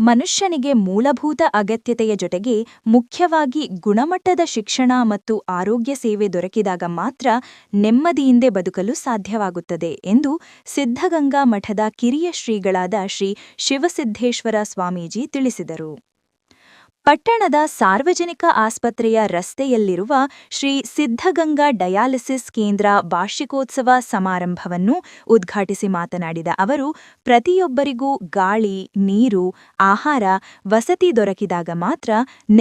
ಮನುಷ್ಯನಿಗೆ ಮೂಲಭೂತ ಅಗತ್ಯತೆಯ ಜೊತೆಗೆ ಮುಖ್ಯವಾಗಿ ಗುಣಮಟ್ಟದ ಶಿಕ್ಷಣ ಮತ್ತು ಆರೋಗ್ಯ ಸೇವೆ ದೊರಕಿದಾಗ ಮಾತ್ರ ನೆಮ್ಮದಿಯಿಂದೆ ಬದುಕಲು ಸಾಧ್ಯವಾಗುತ್ತದೆ ಎಂದು ಸಿದ್ಧಗಂಗಾ ಮಠದ ಕಿರಿಯ ಶ್ರೀಗಳಾದ ಶ್ರೀ ಶಿವಸಿದ್ದೇಶ್ವರ ಸ್ವಾಮೀಜಿ ತಿಳಿಸಿದರು. ಪಟ್ಟಣದ ಸಾರ್ವಜನಿಕ ಆಸ್ಪತ್ರೆಯ ರಸ್ತೆಯಲ್ಲಿರುವ ಶ್ರೀ ಸಿದ್ಧಗಂಗಾ ಡಯಾಲಿಸಿಸ್ ಕೇಂದ್ರ ವಾರ್ಷಿಕೋತ್ಸವ ಸಮಾರಂಭವನ್ನು ಉದ್ಘಾಟಿಸಿ ಮಾತನಾಡಿದ ಅವರು, ಪ್ರತಿಯೊಬ್ಬರಿಗೂ ಗಾಳಿ, ನೀರು, ಆಹಾರ, ವಸತಿ ದೊರಕಿದಾಗ ಮಾತ್ರ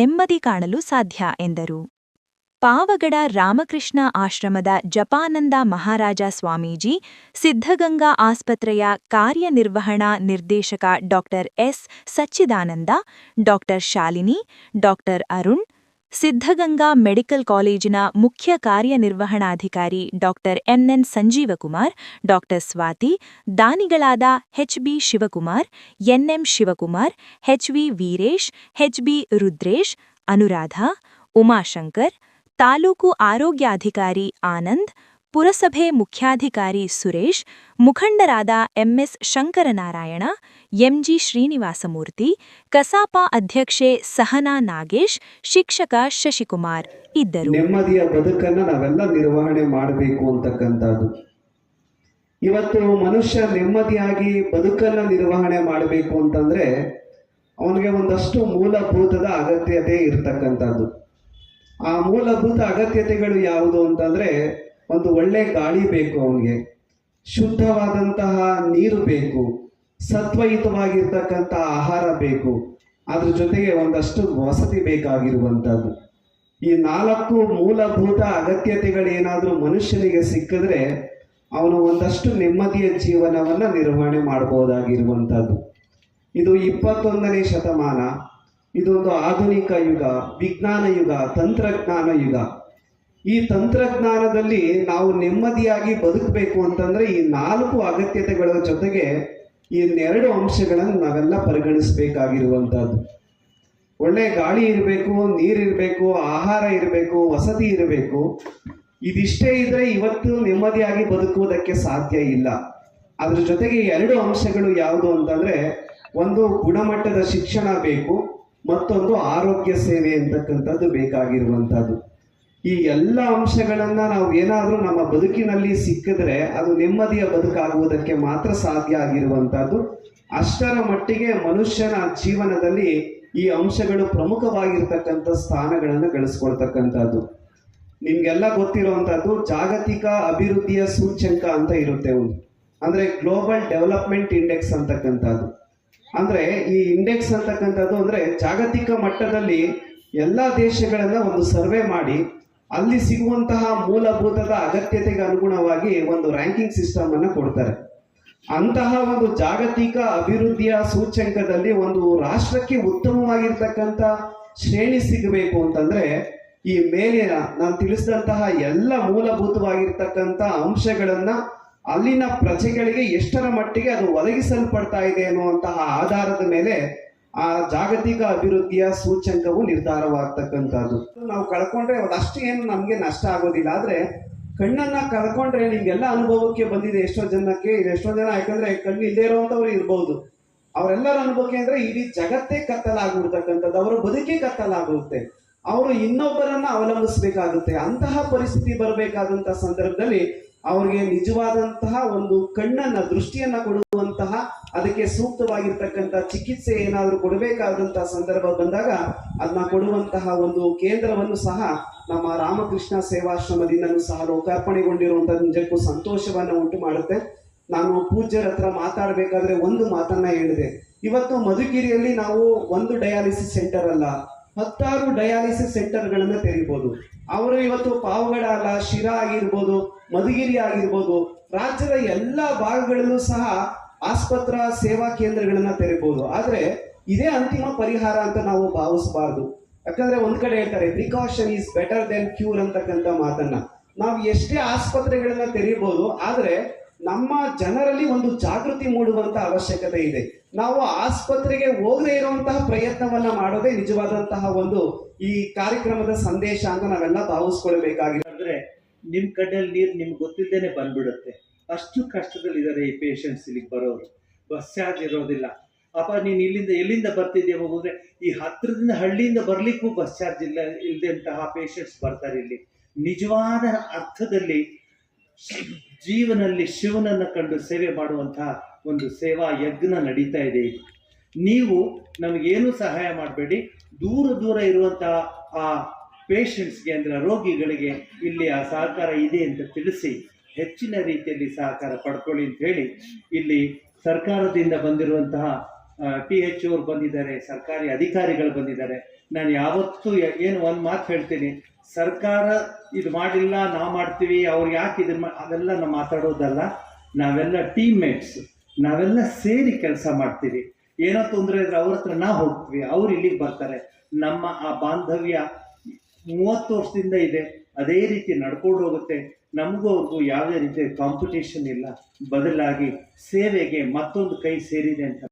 ನೆಮ್ಮದಿ ಕಾಣಲು ಸಾಧ್ಯ ಎಂದರು. ಪಾವಗಡ ರಾಮಕೃಷ್ಣ ಆಶ್ರಮದ ಜಪಾನಂದ ಮಹಾರಾಜ ಸ್ವಾಮೀಜಿ, ಸಿದ್ಧಗಂಗಾ ಆಸ್ಪತ್ರೆಯ ಕಾರ್ಯನಿರ್ವಹಣಾ ನಿರ್ದೇಶಕ ಡಾ ಎಸ್ ಸಚ್ಚಿದಾನಂದ, ಡಾ ಶಾಲಿನಿ, ಡಾ ಅರುಣ್, ಸಿದ್ಧಗಂಗಾ ಮೆಡಿಕಲ್ ಕಾಲೇಜಿನ ಮುಖ್ಯ ಕಾರ್ಯನಿರ್ವಹಣಾಧಿಕಾರಿ ಡಾ ಎನ್ಎನ್ ಸಂಜೀವಕುಮಾರ್, ಡಾ ಸ್ವಾತಿ, ದಾನಿಗಳಾದ HB Shivakumar, NM Shivakumar, HV Veeresh, HB Rudresh, Anuradha, Umashankar, ತಾಲೂಕು ಆರೋಗ್ಯಾಧಿಕಾರಿ ಆನಂದ್, ಪುರಸಭೆ ಮುಖ್ಯಾಧಿಕಾರಿ ಸುರೇಶ್, ಮುಖಂಡರಾದ ಎಂಎಸ್ ಶಂಕರನಾರಾಯಣ, ಎಂಜಿ ಶ್ರೀನಿವಾಸಮೂರ್ತಿ, ಕಸಾಪ ಅಧ್ಯಕ್ಷೆ ಸಹನಾ ನಾಗೇಶ್, ಶಿಕ್ಷಕ ಶಶಿಕುಮಾರ್ ಇದ್ದರು. ನೆಮ್ಮದಿಯ ಬದುಕನ್ನು ನಾವೆಲ್ಲ ನಿರ್ವಹಣೆ ಮಾಡಬೇಕು ಅಂತಕ್ಕಂಥದ್ದು. ಇವತ್ತು ಮನುಷ್ಯ ನೆಮ್ಮದಿಯಾಗಿ ಬದುಕನ್ನು ನಿರ್ವಹಣೆ ಮಾಡಬೇಕು ಅಂತಂದ್ರೆ ಅವನಿಗೆ ಒಂದಷ್ಟು ಮೂಲಭೂತದ ಅಗತ್ಯತೆ ಇರತಕ್ಕಂಥದ್ದು. ಆ ಮೂಲಭೂತ ಅಗತ್ಯತೆಗಳು ಯಾವುದು ಅಂತಂದ್ರೆ, ಒಂದು ಒಳ್ಳೆ ಗಾಳಿ ಬೇಕು ಅವನಿಗೆ, ಶುದ್ಧವಾದಂತಹ ನೀರು ಬೇಕು, ಸತ್ವಯುತವಾಗಿರ್ತಕ್ಕಂಥ ಆಹಾರ ಬೇಕು, ಅದ್ರ ಜೊತೆಗೆ ಒಂದಷ್ಟು ವಸತಿ ಬೇಕಾಗಿರುವಂಥದ್ದು. ಈ 4 ಮೂಲಭೂತ ಅಗತ್ಯತೆಗಳೇನಾದರೂ ಮನುಷ್ಯನಿಗೆ ಸಿಕ್ಕಿದ್ರೆ ಅವನು ಒಂದಷ್ಟು ನೆಮ್ಮದಿಯ ಜೀವನವನ್ನು ನಿರ್ವಹಣೆ ಮಾಡಬಹುದಾಗಿರುವಂಥದ್ದು. ಇದು 21ನೇ ಶತಮಾನ, ಇದೊಂದು ಆಧುನಿಕ ಯುಗ, ವಿಜ್ಞಾನ ಯುಗ, ತಂತ್ರಜ್ಞಾನ ಯುಗ. ಈ ತಂತ್ರಜ್ಞಾನದಲ್ಲಿ ನಾವು ನೆಮ್ಮದಿಯಾಗಿ ಬದುಕಬೇಕು ಅಂತಂದ್ರೆ ಈ 4 ಅಗತ್ಯತೆಗಳ ಜೊತೆಗೆ ಈ 2 ಅಂಶಗಳನ್ನು ನಾವೆಲ್ಲ ಪರಿಗಣಿಸಬೇಕಾಗಿರುವಂಥದ್ದು. ಒಳ್ಳೆ ಗಾಳಿ ಇರಬೇಕು, ನೀರಿರಬೇಕು, ಆಹಾರ ಇರಬೇಕು, ವಸತಿ ಇರಬೇಕು. ಇದಿಷ್ಟೇ ಇದ್ರೆ ಇವತ್ತು ನೆಮ್ಮದಿಯಾಗಿ ಬದುಕುವುದಕ್ಕೆ ಸಾಧ್ಯ ಇಲ್ಲ. ಅದ್ರ ಜೊತೆಗೆ 2 ಅಂಶಗಳು ಯಾವುದು ಅಂತಂದ್ರೆ, ಒಂದು ಗುಣಮಟ್ಟದ ಶಿಕ್ಷಣ ಬೇಕು, ಮತ್ತೊಂದು ಆರೋಗ್ಯ ಸೇವೆ ಅಂತಕ್ಕಂಥದ್ದು ಬೇಕಾಗಿರುವಂಥದ್ದು. ಈ ಎಲ್ಲ ಅಂಶಗಳನ್ನ ನಾವು ಏನಾದರೂ ನಮ್ಮ ಬದುಕಿನಲ್ಲಿ ಸಿಕ್ಕಿದ್ರೆ ಅದು ನೆಮ್ಮದಿಯ ಬದುಕಾಗುವುದಕ್ಕೆ ಮಾತ್ರ ಸಾಧ್ಯ ಆಗಿರುವಂಥದ್ದು. ಅಷ್ಟರ ಮಟ್ಟಿಗೆ ಮನುಷ್ಯನ ಜೀವನದಲ್ಲಿ ಈ ಅಂಶಗಳು ಪ್ರಮುಖವಾಗಿರ್ತಕ್ಕಂಥ ಸ್ಥಾನಗಳನ್ನು ಗಳಿಸ್ಕೊಳ್ತಕ್ಕಂಥದ್ದು. ನಿಮ್ಗೆಲ್ಲ ಗೊತ್ತಿರುವಂಥದ್ದು ಜಾಗತಿಕ ಅಭಿವೃದ್ಧಿಯ ಸೂಚ್ಯಂಕ ಅಂತ ಇರುತ್ತೆ ಒಂದು, ಅಂದ್ರೆ ಗ್ಲೋಬಲ್ ಡೆವಲಪ್ಮೆಂಟ್ ಇಂಡೆಕ್ಸ್ ಅಂತಕ್ಕಂಥದ್ದು. ಅಂದ್ರೆ ಈ ಇಂಡೆಕ್ಸ್ ಅಂತಕ್ಕಂಥದ್ದು ಅಂದ್ರೆ ಜಾಗತಿಕ ಮಟ್ಟದಲ್ಲಿ ಎಲ್ಲ ದೇಶಗಳನ್ನ ಒಂದು ಸರ್ವೆ ಮಾಡಿ ಅಲ್ಲಿ ಸಿಗುವಂತಹ ಮೂಲಭೂತದ ಅಗತ್ಯತೆಗೆ ಅನುಗುಣವಾಗಿ ಒಂದು ರ್ಯಾಂಕಿಂಗ್ ಸಿಸ್ಟಮ್ ಅನ್ನ ಕೊಡ್ತಾರೆ. ಅಂತಹ ಒಂದು ಜಾಗತಿಕ ಅಭಿವೃದ್ಧಿಯ ಸೂಚ್ಯಂಕದಲ್ಲಿ ಒಂದು ರಾಷ್ಟ್ರಕ್ಕೆ ಉತ್ತಮವಾಗಿರ್ತಕ್ಕಂಥ ಶ್ರೇಣಿ ಸಿಗಬೇಕು ಅಂತಂದ್ರೆ ಈ ಮೇಲಿನ ನಾನು ತಿಳಿಸಿದಂತಹ ಎಲ್ಲ ಮೂಲಭೂತವಾಗಿರ್ತಕ್ಕಂಥ ಅಂಶಗಳನ್ನ ಅಲ್ಲಿನ ಪ್ರಜೆಗಳಿಗೆ ಎಷ್ಟರ ಮಟ್ಟಿಗೆ ಅದು ಒದಗಿಸಲ್ಪಡ್ತಾ ಇದೆ ಅನ್ನುವಂತಹ ಆಧಾರದ ಮೇಲೆ ಆ ಜಾಗತಿಕ ಅಭಿವೃದ್ಧಿಯ ಸೂಚ್ಯಂಕವು ನಿರ್ಧಾರವಾಗ್ತಕ್ಕಂಥದ್ದು. ನಾವು ಕಳ್ಕೊಂಡ್ರೆ ಅದಷ್ಟು ಏನು ನಮ್ಗೆ ನಷ್ಟ ಆಗೋದಿಲ್ಲ. ಆದ್ರೆ ಕಣ್ಣನ್ನ ಕಳ್ಕೊಂಡ್ರೆ ನಿಮ್ಗೆಲ್ಲ ಅನುಭವಕ್ಕೆ ಬಂದಿದೆ ಎಷ್ಟೋ ಜನಕ್ಕೆ. ಎಷ್ಟೋ ಜನ ಯಾಕಂದ್ರೆ ಕಣ್ಣು ಇಲ್ಲದೆ ಇರುವಂತವ್ರು ಇರ್ಬಹುದು. ಅವರೆಲ್ಲರ ಅನುಭವಕ್ಕೆ ಅಂದ್ರೆ ಇಡೀ ಜಗತ್ತೇ ಕತ್ತಲಾಗಿರ್ತಕ್ಕಂಥದ್ದು, ಅವರ ಬದುಕೇ ಕತ್ತಲಾಗುತ್ತೆ. ಅವರು ಇನ್ನೊಬ್ಬರನ್ನ ಅವಲಂಬಿಸಬೇಕಾಗುತ್ತೆ. ಅಂತಹ ಪರಿಸ್ಥಿತಿ ಬರಬೇಕಾದಂತಹ ಸಂದರ್ಭದಲ್ಲಿ ಅವ್ರಿಗೆ ನಿಜವಾದಂತಹ ಒಂದು ಕಣ್ಣನ್ನ, ದೃಷ್ಟಿಯನ್ನ ಕೊಡುವಂತಹ, ಅದಕ್ಕೆ ಸೂಕ್ತವಾಗಿರ್ತಕ್ಕಂಥ ಚಿಕಿತ್ಸೆ ಏನಾದರೂ ಕೊಡಬೇಕಾದಂತಹ ಸಂದರ್ಭ ಬಂದಾಗ ಅದನ್ನ ಕೊಡುವಂತಹ ಒಂದು ಕೇಂದ್ರವನ್ನು ಸಹ ನಮ್ಮ ರಾಮಕೃಷ್ಣ ಸೇವಾಶ್ರಮದಿಂದನೂ ಸಹ ಲೋಕಾರ್ಪಣೆಗೊಂಡಿರುವಂತಹ ನಿಜಕ್ಕೂ ಸಂತೋಷವನ್ನ ಉಂಟು ಮಾಡುತ್ತೆ. ನಾನು ಪೂಜ್ಯರ ಹತ್ರ ಮಾತಾಡಬೇಕಾದ್ರೆ ಒಂದು ಮಾತನ್ನ ಹೇಳಿದೆ. ಇವತ್ತು ಮಧುಗಿರಿಯಲ್ಲಿ ನಾವು ಒಂದು ಡಯಾಲಿಸಿಸ್ ಸೆಂಟರ್ ಅಲ್ಲ, 10 ಡಯಾಲಿಸಿಸ್ ಸೆಂಟರ್ಗಳನ್ನ ತೆರೀಬಹುದು. ಅವರು ಇವತ್ತು ಪಾವಗಡ ಅಲ್ಲ, ಶಿರಾ ಆಗಿರ್ಬೋದು, ಮಧುಗಿರಿ ಆಗಿರ್ಬೋದು, ರಾಜ್ಯದ ಎಲ್ಲ ಭಾಗಗಳಲ್ಲೂ ಸಹ ಆಸ್ಪತ್ರಾ ಸೇವಾ ಕೇಂದ್ರಗಳನ್ನ ತೆರೀಬಹುದು. ಆದ್ರೆ ಇದೇ ಅಂತಿಮ ಪರಿಹಾರ ಅಂತ ನಾವು ಭಾವಿಸಬಾರ್ದು. ಯಾಕಂದ್ರೆ ಒಂದ್ ಕಡೆ ಹೇಳ್ತಾರೆ precaution is better then cure ಅಂತಕ್ಕಂಥ ಮಾತನ್ನ. ನಾವು ಎಷ್ಟೇ ಆಸ್ಪತ್ರೆಗಳನ್ನ ತೆರೀಬಹುದು, ಆದ್ರೆ ನಮ್ಮ ಜನರಲ್ಲಿ ಒಂದು ಜಾಗೃತಿ ಮೂಡುವಂತ ಅವಶ್ಯಕತೆ ಇದೆ. ನಾವು ಆಸ್ಪತ್ರೆಗೆ ಹೋಗದೇ ಇರುವಂತಹ ಪ್ರಯತ್ನವನ್ನ ಮಾಡೋದೇ ನಿಜವಾದಂತಹ ಒಂದು ಈ ಕಾರ್ಯಕ್ರಮದ ಸಂದೇಶ ಅಂತ ನಾವೆಲ್ಲ ಭಾವಿಸ್ಕೊಳ್ಬೇಕಾಗಿದೆ. ಅಂದ್ರೆ ನಿಮ್ ಕಣ್ಣಲ್ಲಿ ನೀರು ನಿಮ್ಗೆ ಗೊತ್ತಿದ್ದೇನೆ ಬಂದ್ಬಿಡುತ್ತೆ. ಅಷ್ಟು ಕಷ್ಟದಲ್ಲಿದ್ದಾರೆ ಈ ಪೇಷಂಟ್ಸ್ ಇಲ್ಲಿಗೆ ಬರೋರು. ಬಸ್ ಚಾರ್ಜ್ ಇರೋದಿಲ್ಲ, ಅಪ್ಪ ನೀನು ಎಲ್ಲಿಂದ ಬರ್ತಿದ್ಯಾ ಮಗು ಅಂದ್ರೆ, ಈ ಹತ್ರದಿಂದ ಹಳ್ಳಿಯಿಂದ ಬರ್ಲಿಕ್ಕೂ ಬಸ್ ಚಾರ್ಜ್ ಇಲ್ಲದಂತಹ ಪೇಷಂಟ್ಸ್ ಬರ್ತಾರೆ ಇಲ್ಲಿ. ನಿಜವಾದ ಅರ್ಥದಲ್ಲಿ ಜೀವನಲ್ಲಿ ಶಿವನನ್ನ ಕಂಡು ಸೇವೆ ಮಾಡುವಂತಹ ಒಂದು ಸೇವಾ ಯಜ್ಞ ನಡೀತಾ ಇದೆ. ನೀವು ನಮಗೇನು ಸಹಾಯ ಮಾಡಬೇಡಿ, ದೂರ ಇರುವಂತಹ ಆ ಪೇಷಂಟ್ಸ್ಗೆ ಅಂದ್ರೆ ರೋಗಿಗಳಿಗೆ ಇಲ್ಲಿ ಆ ಸಹಕಾರ ಇದೆ ಅಂತ ತಿಳಿಸಿ ಹೆಚ್ಚಿನ ರೀತಿಯಲ್ಲಿ ಸಹಕಾರ ಪಡ್ಕೊಳ್ಳಿ ಅಂತ ಹೇಳಿ, ಇಲ್ಲಿ ಸರ್ಕಾರದಿಂದ ಬಂದಿರುವಂತಹ THO ಅವ್ರು ಬಂದಿದ್ದಾರೆ, ಸರ್ಕಾರಿ ಅಧಿಕಾರಿಗಳು ಬಂದಿದ್ದಾರೆ. ನಾನು ಯಾವತ್ತೂ ಏನು ಒಂದು ಮಾತು ಹೇಳ್ತೀನಿ, ಸರ್ಕಾರ ಇದು ಮಾಡಿಲ್ಲ ನಾವು ಮಾಡ್ತೀವಿ, ಅವ್ರು ಯಾಕೆ ಅದೆಲ್ಲ ನಾವು ಮಾತಾಡೋದಲ್ಲ. ನಾವೆಲ್ಲ ಟೀಮ್ ಮೇಟ್ಸ್, ನಾವೆಲ್ಲ ಸೇರಿ ಕೆಲಸ ಮಾಡ್ತೀವಿ. ಏನೋ ತೊಂದರೆ ಇದ್ರೆ ಅವ್ರ ಹತ್ರ ನಾವು ಹೋಗ್ತೀವಿ, ಅವ್ರು ಇಲ್ಲಿಗೆ ಬರ್ತಾರೆ. ನಮ್ಮ ಆ ಬಾಂಧವ್ಯ 30 ವರ್ಷದಿಂದ ಇದೆ, ಅದೇ ರೀತಿ ನಡ್ಕೊಂಡು ಹೋಗುತ್ತೆ. ನಮಗೂ ಅವ್ರಿಗೂ ಯಾವುದೇ ರೀತಿಯ ಕಾಂಪಿಟೇಷನ್ ಇಲ್ಲ, ಬದಲಾಗಿ ಸೇವೆಗೆ ಮತ್ತೊಂದು ಕೈ ಸೇರಿದೆ ಅಂತ